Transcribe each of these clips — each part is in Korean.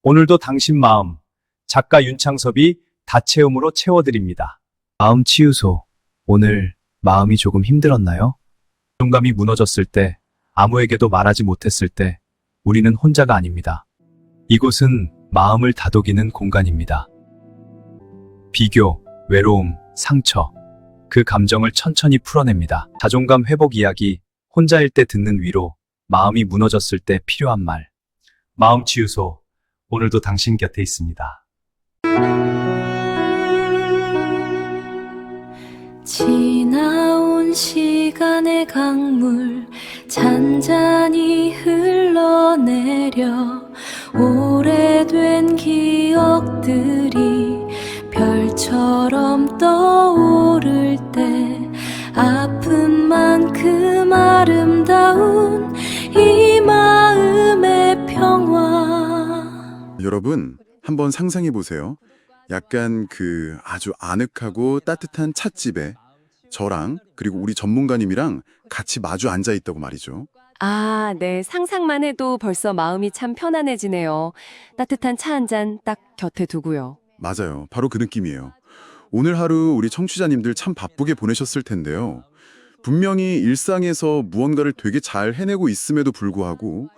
오늘도 당신 마음, 작가 윤창섭이 다채움으로 채워드립니다. 마음 치유소. 오늘 마음이 조금 힘들었나요? 자존감이 무너졌을 때, 아무에게도 말하지 못했을 때, 우리는 혼자가 아닙니다. 이곳은 마음을 다독이는 공간입니다. 비교, 외로움, 상처, 그 감정을 천천히 풀어냅니다. 자존감 회복 이야기, 혼자일 때 듣는 위로, 마음이 무너졌을 때 필요한 말. 마음 치유소, 오늘도 당신 곁에 있습니다. 지나온 시간의 강물 잔잔히 흘러내려 오래된 기억들이 별처럼 떠오를 때 아픈 만큼 아름다운 이 마음의 평화. 여러분, 한번 상상해 보세요. 약간 아주 아늑하고 따뜻한 찻집에 저랑 그리고 우리 전문가님이랑 같이 마주 앉아 있다고 말이죠. 아, 네. 상상만 해도 벌써 마음이 참 편안해지네요. 따뜻한 차 한 잔 딱 곁에 두고요. 맞아요. 바로 그 느낌이에요. 오늘 하루 우리 청취자님들 참 바쁘게 보내셨을 텐데요. 분명히 일상에서 무언가를 되게 잘 해내고 있음에도 불구하고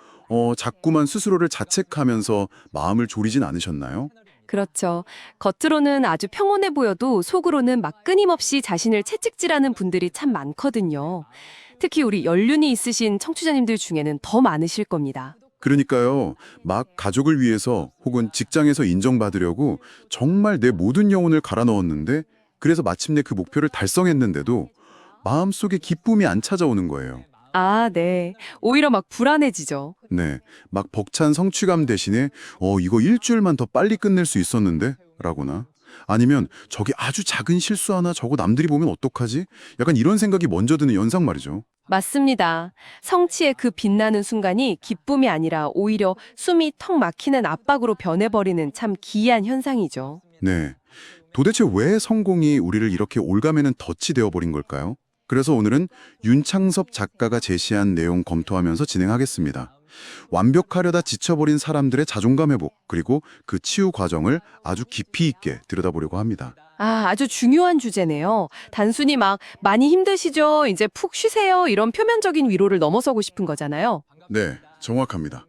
자꾸만 스스로를 자책하면서 마음을 졸이진 않으셨나요? 그렇죠. 겉으로는 아주 평온해 보여도 속으로는 막 끊임없이 자신을 채찍질하는 분들이 참 많거든요. 특히 우리 연륜이 있으신 청취자님들 중에는 더 많으실 겁니다. 그러니까요. 막 가족을 위해서 혹은 직장에서 인정받으려고 정말 내 모든 영혼을 갈아 넣었는데 그래서 마침내 그 목표를 달성했는데도 마음속에 기쁨이 안 찾아오는 거예요. 아, 네. 오히려 막 불안해지죠. 네. 막 벅찬 성취감 대신에 이거 일주일만 더 빨리 끝낼 수 있었는데? 라거나 아니면 저게 아주 작은 실수 하나 저거 남들이 보면 어떡하지? 약간 이런 생각이 먼저 드는 현상 말이죠. 맞습니다. 성취의 그 빛나는 순간이 기쁨이 아니라 오히려 숨이 턱 막히는 압박으로 변해버리는 참 기이한 현상이죠. 네. 도대체 왜 성공이 우리를 이렇게 올가매는 덫이 되어버린 걸까요? 그래서 오늘은 윤창섭 작가가 제시한 내용 검토하면서 진행하겠습니다. 완벽하려다 지쳐버린 사람들의 자존감 회복, 그리고 그 치유 과정을 아주 깊이 있게 들여다보려고 합니다. 아, 아주 중요한 주제네요. 단순히 막 많이 힘드시죠? 이제 푹 쉬세요. 이런 표면적인 위로를 넘어서고 싶은 거잖아요. 네, 정확합니다.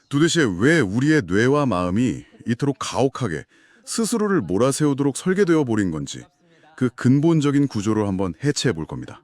도대체 왜 우리의 뇌와 마음이 이토록 가혹하게 스스로를 몰아세우도록 설계되어 버린 건지 그 근본적인 구조를 한번 해체해 볼 겁니다.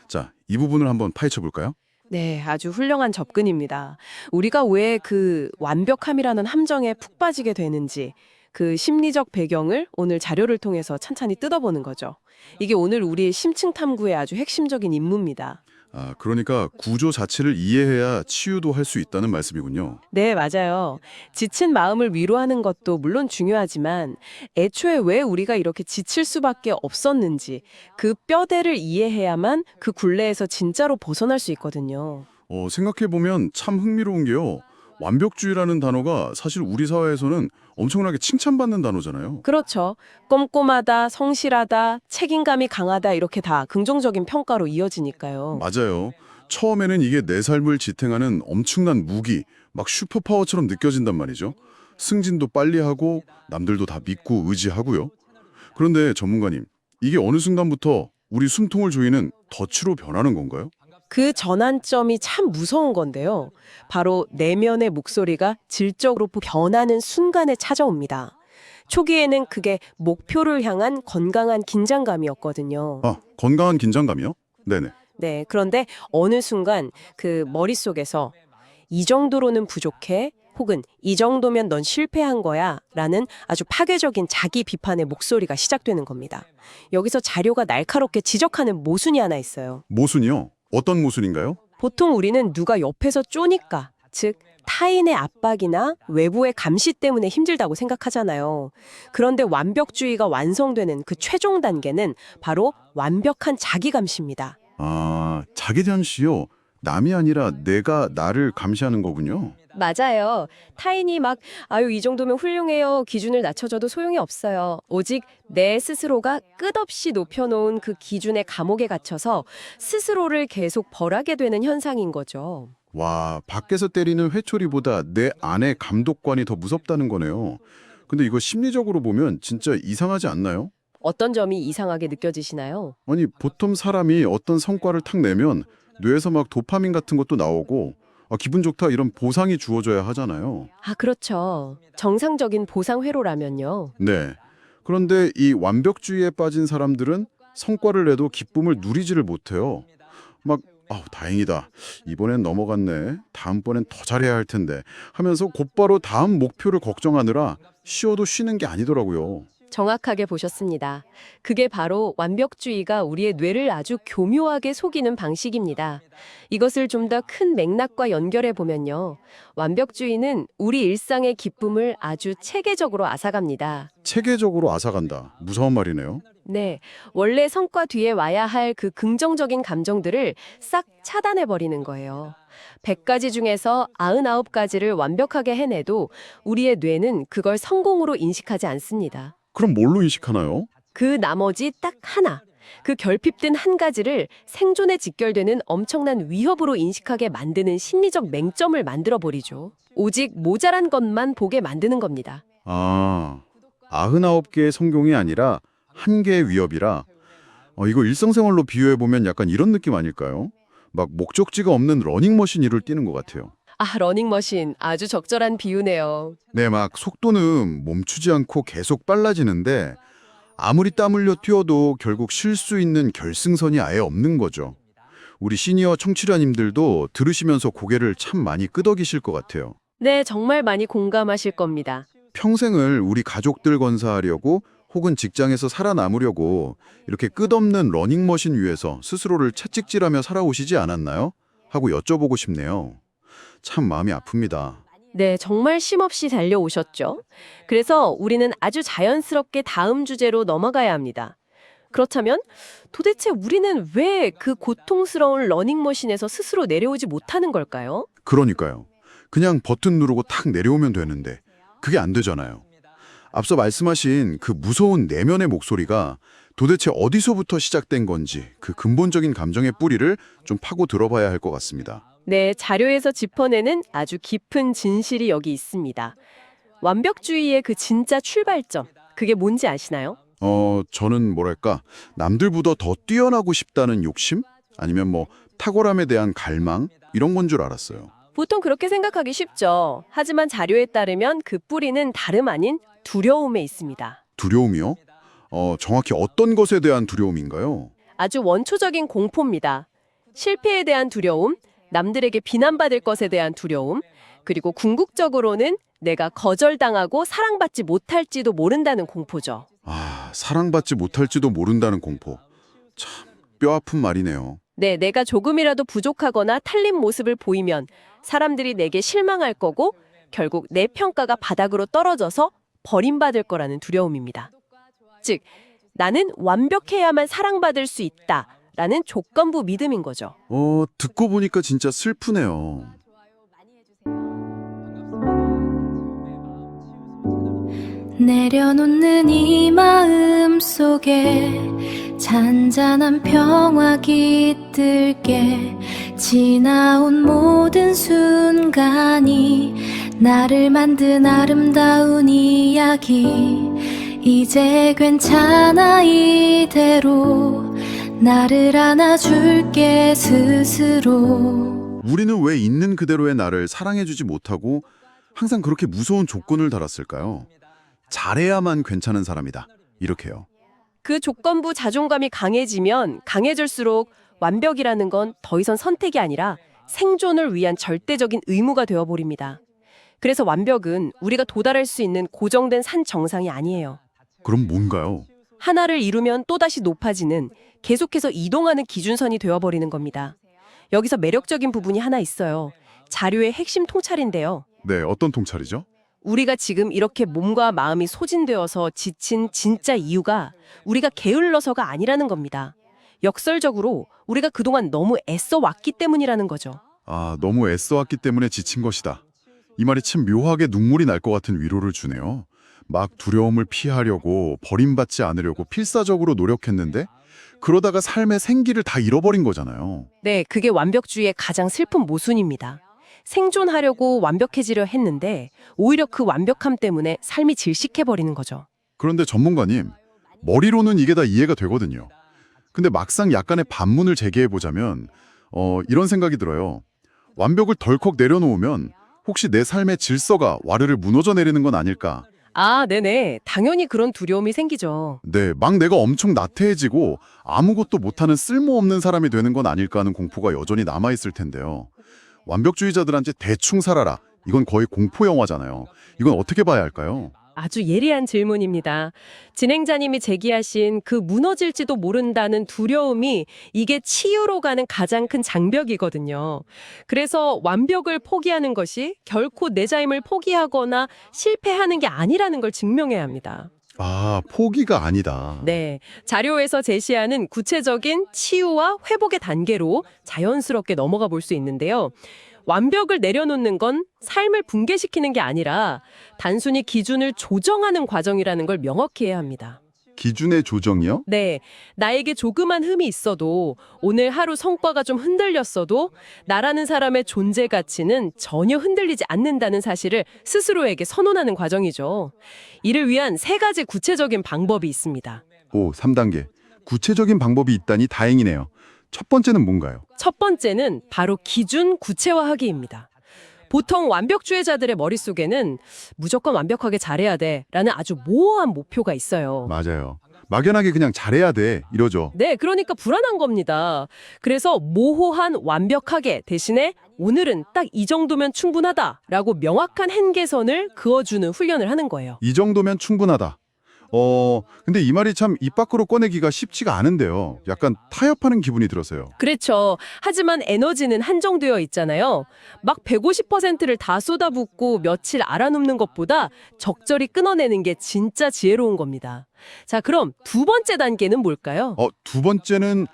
자, 이 부분을 한번 파헤쳐 볼까요? 네, 아주 훌륭한 접근입니다. 우리가 왜 그 완벽함이라는 함정에 푹 빠지게 되는지 그 심리적 배경을 오늘 자료를 통해서 찬찬히 뜯어보는 거죠. 이게 오늘 우리의 심층 탐구의 아주 핵심적인 임무입니다. 아, 그러니까 구조 자체를 이해해야 치유도 할 수 있다는 말씀이군요. 네, 맞아요. 지친 마음을 위로하는 것도 물론 중요하지만 애초에 왜 우리가 이렇게 지칠 수밖에 없었는지 그 뼈대를 이해해야만 그 굴레에서 진짜로 벗어날 수 있거든요. 생각해보면 참 흥미로운 게요. 완벽주의라는 단어가 사실 우리 사회에서는 엄청나게 칭찬받는 단어잖아요. 그렇죠. 꼼꼼하다, 성실하다, 책임감이 강하다 이렇게 다 긍정적인 평가로 이어지니까요. 맞아요. 처음에는 이게 내 삶을 지탱하는 엄청난 무기, 막 슈퍼파워처럼 느껴진단 말이죠. 승진도 빨리 하고 남들도 다 믿고 의지하고요. 그런데 전문가님, 이게 어느 순간부터 우리 숨통을 조이는 덫으로 변하는 건가요? 그 전환점이 참 무서운 건데요. 바로 내면의 목소리가 질적으로 변하는 순간에 찾아옵니다. 초기에는 그게 목표를 향한 건강한 긴장감이었거든요. 아, 건강한 긴장감이요? 네네. 네, 그런데 어느 순간 그 머릿속에서 이 정도로는 부족해 혹은 이 정도면 넌 실패한 거야 라는 아주 파괴적인 자기 비판의 목소리가 시작되는 겁니다. 여기서 자료가 날카롭게 지적하는 모순이 하나 있어요. 모순이요? 어떤 모순인가요? 보통 우리는 누가 옆에서 쪼니까, 즉 타인의 압박이나 외부의 감시 때문에 힘들다고 생각하잖아요. 그런데 완벽주의가 완성되는 그 최종 단계는 바로 완벽한 자기 감시입니다. 아, 자기 전시요. 남이 아니라 내가 나를 감시하는 거군요. 맞아요. 타인이 막 아유 이 정도면 훌륭해요. 기준을 낮춰줘도 소용이 없어요. 오직 내 스스로가 끝없이 높여놓은 그 기준의 감옥에 갇혀서 스스로를 계속 벌하게 되는 현상인 거죠. 와, 밖에서 때리는 회초리보다 내 안의 감독관이 더 무섭다는 거네요. 근데 이거 심리적으로 보면 진짜 이상하지 않나요? 어떤 점이 이상하게 느껴지시나요? 아니, 보통 사람이 어떤 성과를 탁 내면 뇌에서 막 도파민 같은 것도 나오고 기분 좋다 이런 보상이 주어져야 하잖아요. 아, 그렇죠. 정상적인 보상 회로라면요. 네. 그런데 이 완벽주의에 빠진 사람들은 성과를 내도 기쁨을 누리지를 못해요. 막 다행이다. 이번엔 넘어갔네. 다음번엔 더 잘해야 할 텐데 하면서 곧바로 다음 목표를 걱정하느라 쉬어도 쉬는 게 아니더라고요. 정확하게 보셨습니다. 그게 바로 완벽주의가 우리의 뇌를 아주 교묘하게 속이는 방식입니다. 이것을 좀 더 큰 맥락과 연결해 보면요. 완벽주의는 우리 일상의 기쁨을 아주 체계적으로 앗아갑니다. 체계적으로 앗아간다. 무서운 말이네요. 네, 원래 성과 뒤에 와야 할 그 긍정적인 감정들을 싹 차단해 버리는 거예요. 100가지 중에서 99가지를 완벽하게 해내도 우리의 뇌는 그걸 성공으로 인식하지 않습니다. 그럼 뭘로 인식하나요? 그 나머지 딱 하나, 그 결핍된 한 가지를 생존에 직결되는 엄청난 위협으로 인식하게 만드는 심리적 맹점을 만들어 버리죠. 오직 모자란 것만 보게 만드는 겁니다. 99개의 성공이 아니라 한 개의 위협이라 이거 일상생활로 비유해보면 약간 이런 느낌 아닐까요? 막 목적지가 없는 러닝머신 위를 뛰는 것 같아요. 아, 러닝머신 아주 적절한 비유네요. 네, 막 속도는 멈추지 않고 계속 빨라지는데 아무리 땀 흘려 뛰어도 결국 쉴 수 있는 결승선이 아예 없는 거죠. 우리 시니어 청취자님들도 들으시면서 고개를 참 많이 끄덕이실 것 같아요. 네, 정말 많이 공감하실 겁니다. 평생을 우리 가족들 건사하려고 혹은 직장에서 살아남으려고 이렇게 끝없는 러닝머신 위에서 스스로를 채찍질하며 살아오시지 않았나요? 하고 여쭤보고 싶네요. 참 마음이 아픕니다. 네, 정말 쉼없이 달려오셨죠. 그래서 우리는 아주 자연스럽게 다음 주제로 넘어가야 합니다. 그렇다면 도대체 우리는 왜 그 고통스러운 러닝머신에서 스스로 내려오지 못하는 걸까요? 그러니까요. 그냥 버튼 누르고 탁 내려오면 되는데 그게 안 되잖아요. 앞서 말씀하신 그 무서운 내면의 목소리가 도대체 어디서부터 시작된 건지 그 근본적인 감정의 뿌리를 좀 파고 들어봐야 할 것 같습니다. 네, 자료에서 짚어내는 아주 깊은 진실이 여기 있습니다. 완벽주의의 그 진짜 출발점, 그게 뭔지 아시나요? 저는 뭐랄까 남들보다 더 뛰어나고 싶다는 욕심? 아니면 뭐 탁월함에 대한 갈망? 이런 건 줄 알았어요. 보통 그렇게 생각하기 쉽죠. 하지만 자료에 따르면 그 뿌리는 다름 아닌 두려움에 있습니다. 두려움이요? 정확히 어떤 것에 대한 두려움인가요? 아주 원초적인 공포입니다. 실패에 대한 두려움, 남들에게 비난받을 것에 대한 두려움, 그리고 궁극적으로는 내가 거절당하고 사랑받지 못할지도 모른다는 공포죠. 사랑받지 못할지도 모른다는 공포. 참 뼈아픈 말이네요. 네, 내가 조금이라도 부족하거나 탈린 모습을 보이면 사람들이 내게 실망할 거고 결국 내 평가가 바닥으로 떨어져서 버림받을 거라는 두려움입니다. 즉, 나는 완벽해야만 사랑받을 수 있다라는 조건부 믿음인 거죠. 듣고 보니까 진짜 슬프네요. 내려놓는 이 마음 속에 잔잔한 평화 깃들게 지나온 모든 순간이 나를 만든 아름다운 이야기 이제 괜찮아 이대로 나를 안아줄게 스스로. 우리는 왜 있는 그대로의 나를 사랑해주지 못하고 항상 그렇게 무서운 조건을 달았을까요? 잘해야만 괜찮은 사람이다. 이렇게요. 그 조건부 자존감이 강해지면 강해질수록 완벽이라는 건 더 이상 선택이 아니라 생존을 위한 절대적인 의무가 되어버립니다. 그래서 완벽은 우리가 도달할 수 있는 고정된 산 정상이 아니에요. 그럼 뭔가요? 하나를 이루면 또다시 높아지는 계속해서 이동하는 기준선이 되어버리는 겁니다. 여기서 매력적인 부분이 하나 있어요. 자료의 핵심 통찰인데요. 네, 어떤 통찰이죠? 우리가 지금 이렇게 몸과 마음이 소진되어서 지친 진짜 이유가 우리가 게을러서가 아니라는 겁니다. 역설적으로 우리가 그동안 너무 애써 왔기 때문이라는 거죠. 너무 애써왔기 때문에 지친 것이다. 이 말이 참 묘하게 눈물이 날 것 같은 위로를 주네요. 막 두려움을 피하려고 버림받지 않으려고 필사적으로 노력했는데 그러다가 삶의 생기를 다 잃어버린 거잖아요. 네, 그게 완벽주의의 가장 슬픈 모순입니다. 생존하려고 완벽해지려 했는데 오히려 그 완벽함 때문에 삶이 질식해버리는 거죠. 그런데 전문가님, 머리로는 이게 다 이해가 되거든요. 근데 막상 약간의 반문을 제기해보자면 이런 생각이 들어요. 완벽을 덜컥 내려놓으면 혹시 내 삶의 질서가 와르르 무너져 내리는 건 아닐까? 아, 네네. 당연히 그런 두려움이 생기죠. 네, 막 내가 엄청 나태해지고 아무것도 못하는 쓸모없는 사람이 되는 건 아닐까 하는 공포가 여전히 남아있을 텐데요. 완벽주의자들한테 대충 살아라. 이건 거의 공포 영화잖아요. 이건 어떻게 봐야 할까요? 아주 예리한 질문입니다. 진행자님이 제기하신 그 무너질지도 모른다는 두려움이 이게 치유로 가는 가장 큰 장벽이거든요. 그래서 완벽을 포기하는 것이 결코 내 삶을 포기하거나 실패하는 게 아니라는 걸 증명해야 합니다. 아, 포기가 아니다. 네, 자료에서 제시하는 구체적인 치유와 회복의 단계로 자연스럽게 넘어가 볼 수 있는데요. 완벽을 내려놓는 건 삶을 붕괴시키는 게 아니라 단순히 기준을 조정하는 과정이라는 걸 명확히 해야 합니다. 기준의 조정이요? 네, 나에게 조그만 흠이 있어도 오늘 하루 성과가 좀 흔들렸어도 나라는 사람의 존재 가치는 전혀 흔들리지 않는다는 사실을 스스로에게 선언하는 과정이죠. 이를 위한 3가지 구체적인 방법이 있습니다. 오, 3단계. 구체적인 방법이 있다니 다행이네요. 첫 번째는 뭔가요? 첫 번째는 바로 기준 구체화하기입니다. 보통 완벽주의자들의 머릿속에는 무조건 완벽하게 잘해야 돼라는 아주 모호한 목표가 있어요. 맞아요. 막연하게 그냥 잘해야 돼 이러죠. 네, 그러니까 불안한 겁니다. 그래서 모호한 완벽하게 대신에 오늘은 딱 이 정도면 충분하다라고 명확한 한계선을 그어주는 훈련을 하는 거예요. 이 정도면 충분하다. 근데 이 말이 참 입 밖으로 꺼내기가 쉽지가 않은데요. 약간 타협하는 기분이 들어서요. 그렇죠. 하지만 에너지는 한정되어 있잖아요. 막 150%를 다 쏟아붓고 며칠 알아눕는 것보다 적절히 끊어내는 게 진짜 지혜로운 겁니다. 자, 그럼 2번째 단계는 뭘까요? 두 번째는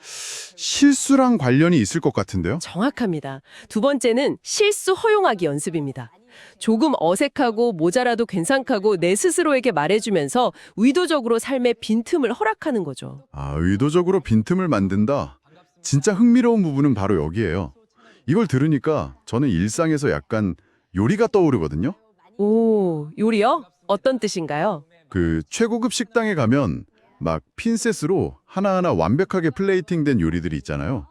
실수랑 관련이 있을 것 같은데요. 정확합니다. 2번째는 실수 허용하기 연습입니다. 조금 어색하고 모자라도 괜찮다고 내 스스로에게 말해주면서 의도적으로 삶의 빈틈을 허락하는 거죠. 아, 의도적으로 빈틈을 만든다. 진짜 흥미로운 부분은 바로 여기예요. 이걸 들으니까 저는 일상에서 약간 요리가 떠오르거든요. 오, 요리요? 어떤 뜻인가요? 그 최고급 식당에 가면 막 핀셋으로 하나하나 완벽하게 플레이팅된 요리들이 있잖아요.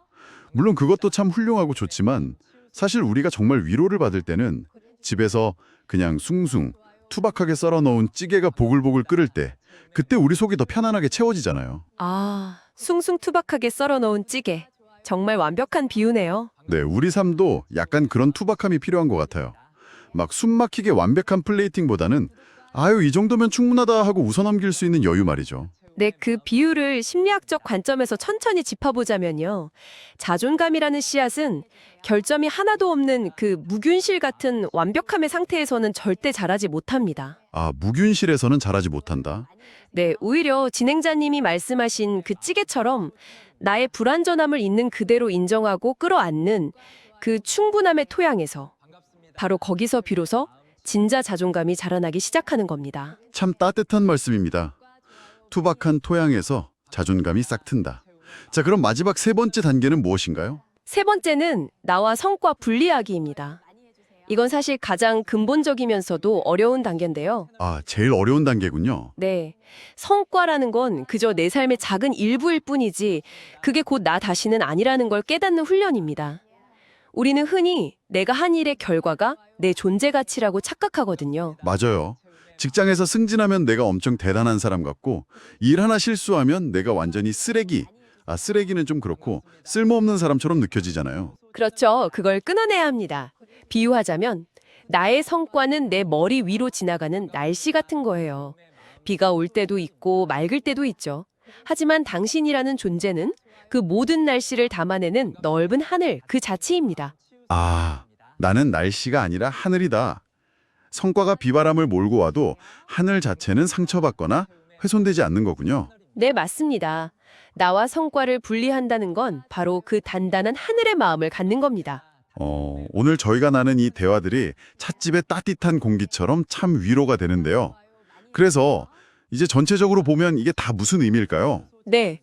물론 그것도 참 훌륭하고 좋지만 사실 우리가 정말 위로를 받을 때는 집에서 그냥 숭숭 투박하게 썰어 넣은 찌개가 보글보글 끓을 때 그때 우리 속이 더 편안하게 채워지잖아요. 아, 숭숭투박하게 썰어 놓은 찌개. 정말 완벽한 비유네요. 네, 우리 삶도 약간 그런 투박함이 필요한 것 같아요. 막 숨막히게 완벽한 플레이팅보다는 아유, 이 정도면 충분하다 하고 웃어넘길 수 있는 여유 말이죠. 네, 그 비유를 심리학적 관점에서 천천히 짚어보자면요. 자존감이라는 씨앗은 결점이 하나도 없는 그 무균실 같은 완벽함의 상태에서는 절대 자라지 못합니다. 아, 무균실에서는 자라지 못한다. 네, 오히려 진행자님이 말씀하신 그 찌개처럼 나의 불완전함을 있는 그대로 인정하고 끌어안는 그 충분함의 토양에서 바로 거기서 비로소 진짜 자존감이 자라나기 시작하는 겁니다. 참 따뜻한 말씀입니다. 투박한 토양에서 자존감이 싹 튼다. 자, 그럼 마지막 3번째 단계는 무엇인가요? 3번째는 나와 성과 분리하기입니다. 이건 사실 가장 근본적이면서도 어려운 단계인데요. 아, 제일 어려운 단계군요. 네, 성과라는 건 그저 내 삶의 작은 일부일 뿐이지 그게 곧 나 다시는 아니라는 걸 깨닫는 훈련입니다. 우리는 흔히 내가 한 일의 결과가 내 존재 가치라고 착각하거든요. 맞아요. 직장에서 승진하면 내가 엄청 대단한 사람 같고 일 하나 실수하면 내가 완전히 쓰레기. 아, 쓰레기는 좀 그렇고 쓸모없는 사람처럼 느껴지잖아요. 그렇죠. 그걸 끊어내야 합니다. 비유하자면 나의 성과는 내 머리 위로 지나가는 날씨 같은 거예요. 비가 올 때도 있고 맑을 때도 있죠. 하지만 당신이라는 존재는 그 모든 날씨를 담아내는 넓은 하늘 그 자체입니다. 아, 나는 날씨가 아니라 하늘이다. 성과가 비바람을 몰고 와도 하늘 자체는 상처받거나 훼손되지 않는 거군요. 네, 맞습니다. 나와 성과를 분리한다는 건 바로 그 단단한 하늘의 마음을 갖는 겁니다. 오늘 저희가 나눈 이 대화들이 찻집의 따뜻한 공기처럼 참 위로가 되는데요. 그래서 이제 전체적으로 보면 이게 다 무슨 의미일까요? 네.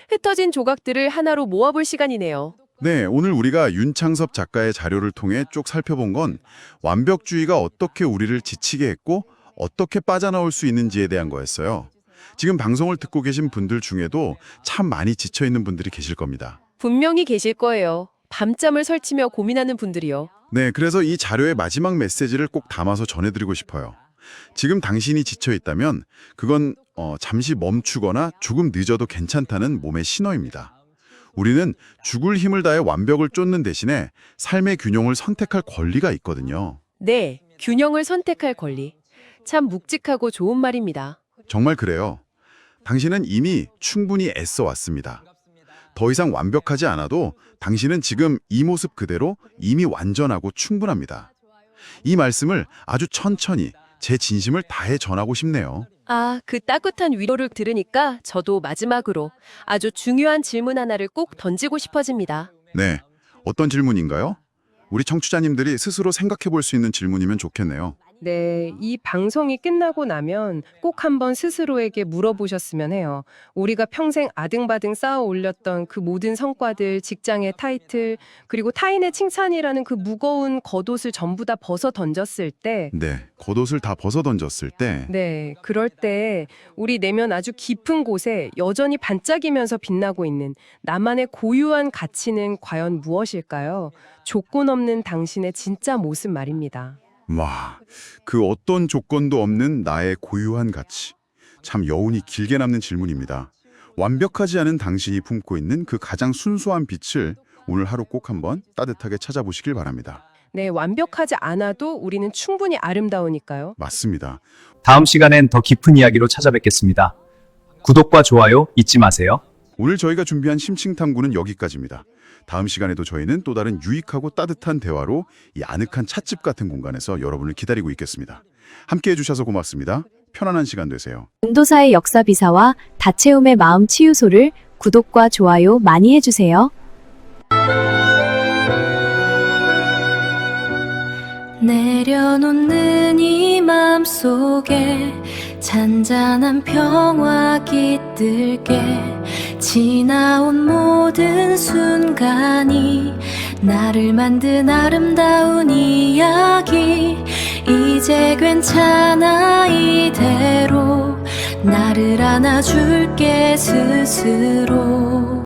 흩어진 조각들을 하나로 모아볼 시간이네요. 네, 오늘 우리가 윤창섭 작가의 자료를 통해 쭉 살펴본 건 완벽주의가 어떻게 우리를 지치게 했고 어떻게 빠져나올 수 있는지에 대한 거였어요. 지금 방송을 듣고 계신 분들 중에도 참 많이 지쳐있는 분들이 계실 겁니다. 분명히 계실 거예요. 밤잠을 설치며 고민하는 분들이요. 네, 그래서 이 자료의 마지막 메시지를 꼭 담아서 전해드리고 싶어요. 지금 당신이 지쳐있다면 그건 잠시 멈추거나 조금 늦어도 괜찮다는 몸의 신호입니다. 우리는 죽을 힘을 다해 완벽을 쫓는 대신에 삶의 균형을 선택할 권리가 있거든요. 네, 균형을 선택할 권리. 참 묵직하고 좋은 말입니다. 정말 그래요. 당신은 이미 충분히 애써 왔습니다. 더 이상 완벽하지 않아도 당신은 지금 이 모습 그대로 이미 완전하고 충분합니다. 이 말씀을 아주 천천히 제 진심을 다해 전하고 싶네요. 아, 그 따뜻한 위로를 들으니까 저도 마지막으로 아주 중요한 질문 하나를 꼭 던지고 싶어집니다. 네, 어떤 질문인가요? 우리 청취자님들이 스스로 생각해 볼 수 있는 질문이면 좋겠네요. 네, 이 방송이 끝나고 나면 꼭 한번 스스로에게 물어보셨으면 해요. 우리가 평생 아등바등 쌓아 올렸던 그 모든 성과들, 직장의 타이틀, 그리고 타인의 칭찬이라는 그 무거운 겉옷을 전부 다 벗어 던졌을 때, 네, 겉옷을 다 벗어 던졌을 때 네, 그럴 때 우리 내면 아주 깊은 곳에 여전히 반짝이면서 빛나고 있는 나만의 고유한 가치는 과연 무엇일까요? 조건 없는 당신의 진짜 모습 말입니다. 와, 그 어떤 조건도 없는 나의 고유한 가치. 참 여운이 길게 남는 질문입니다. 완벽하지 않은 당신이 품고 있는 그 가장 순수한 빛을 오늘 하루 꼭 한번 따뜻하게 찾아보시길 바랍니다. 네, 완벽하지 않아도 우리는 충분히 아름다우니까요. 맞습니다. 다음 시간엔 더 깊은 이야기로 찾아뵙겠습니다. 구독과 좋아요 잊지 마세요. 오늘 저희가 준비한 심층탐구는 여기까지입니다. 다음 시간에도 저희는 또 다른 유익하고 따뜻한 대화로 이 아늑한 찻집 같은 공간에서 여러분을 기다리고 있겠습니다. 함께해 주셔서 고맙습니다. 편안한 시간 되세요. 인도사의 역사비사와 다채움의 마음 치유소를 구독과 좋아요 많이 해주세요. 내려놓는 이 맘 속에 잔잔한 평화 깃들게 지나온 모든 순간이 나를 만든 아름다운 이야기 이제 괜찮아 이대로 나를 안아줄게 스스로